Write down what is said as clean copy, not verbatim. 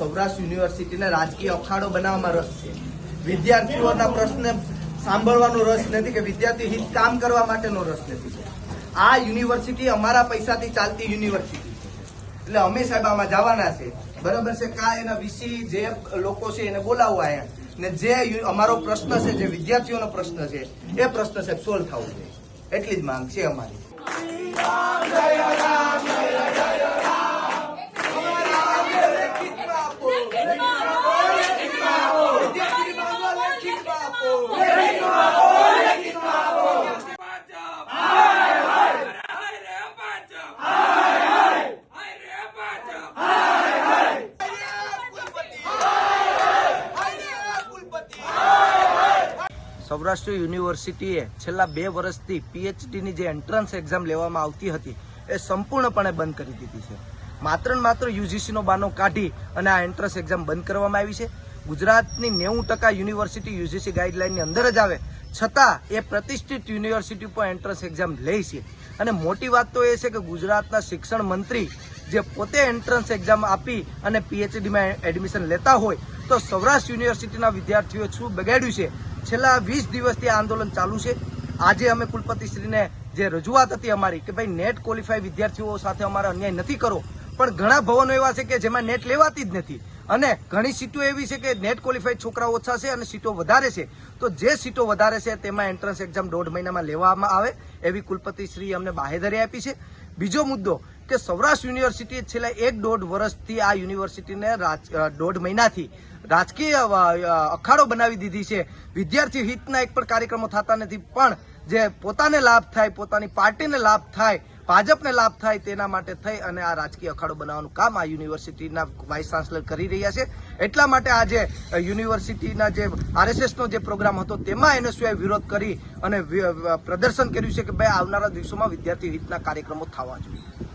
સૌરાષ્ટ્ર યુનિવર્સિટીને રાજકીય અખાડો બનાવવામાં રસ છે. વિદ્યાર્થીઓના પ્રશ્ન સાંભળવાનો રસ નથી કે વિદ્યાર્થી હિત કામ કરવા માટેનો રસ નથી. આ યુનિવર્સિટી અમારા પૈસાથી ચાલતી યુનિવર્સિટી છે. એટલે અમે સાહેબ આમાં જવાના છે, બરાબર છે. કા એના વીસી જે લોકો છે એને બોલાવવા આવ્યા ને જે અમારો પ્રશ્ન છે, જે વિદ્યાર્થીઓનો પ્રશ્ન છે, એ પ્રશ્ન સાહેબ સોલ્વ થવો જોઈએ. એટલી જ માંગ છે અમારી. સૌરાષ્ટ્ર યુનિવર્સિટીએ છેલ્લા 2 વર્ષથી પીએચડીની જે એન્ટ્રન્સ એક્ઝામ લેવામાં આવતી હતી એ સંપૂર્ણપણે બંધ કરી દીધી છે. માત્ર ને માત્ર યુજીસીનો બાનો કાઢી અને આ એન્ટ્રન્સ એક્ઝામ બંધ કરવામાં આવી છે. ગુજરાતની 90% યુનિવર્સિટી યુજીસી ગાઈડલાઇનની અંદર જ આવે છતાં એ પ્રતિષ્ઠિત યુનિવર્સિટી પર એન્ટ્રન્સ એક્ઝામ લે છે. અને મોટી વાત તો એ છે કે ગુજરાતના શિક્ષણ મંત્રી જે પોતે એન્ટ્રન્સ એક્ઝામ આપી અને પીએચડીમાં એડમિશન લેતા હોય તો સૌરાષ્ટ્ર યુનિવર્સિટીના વિદ્યાર્થીઓએ શું બગાડ્યું છે? છેલ્લા 20 દિવસથી આંદોલન ચાલુ છે. આજે અમે કુલપતિશ્રીને જે રજૂઆત હતી અમારી કે ભાઈ નેટ ક્વોલિફાય વિદ્યાર્થીઓ સાથે અમારે અન્યાય નથી કરો, પણ ઘણા ભવનો એવા છે કે જેમાં નેટ લેવાતી જ નથી અને ઘણી સીટો એવી છે કે નેટ ક્વોલિફાઈડ છોકરાઓ ઓછા છે અને સીટો વધારે છે. તો જે સીટો વધારે છે તેમાં એન્ટ્રન્સ એક્ઝામ 1.5 મહિનામાં લેવામાં આવે એવી કુલપતિશ્રી અમને બાહેધરી આપી છે. બીજો મુદ્દો કે સૌરાષ્ટ્ર યુનિવર્સિટીએ છેલ્લા 1.5 વર્ષથી આ યુનિવર્સિટીને 1.5 મહિનાથી રાજકીય અખાડો બનાવી દીધી છે. વિદ્યાર્થી હિતના એક પણ કાર્યક્રમો થતા નથી, પણ જે પોતાને લાભ થાય, પોતાની પાર્ટીને લાભ થાય, ભાજપને લાભ થાય તેના માટે થઈ અને આ રાજકીય અખાડો બનાવવાનું કામ આ યુનિવર્સિટીના વાઇસ ચાન્સલર કરી રહ્યા છે. એટલા માટે આજે યુનિવર્સિટીના જે આરએસએસનો જે પ્રોગ્રામ હતો તેમાં એનએસયુએ વિરોધ કરી અને પ્રદર્શન કર્યું છે કે ભાઈ આવનારા દિવસોમાં વિદ્યાર્થી હિતના કાર્યક્રમો થવા જોઈએ.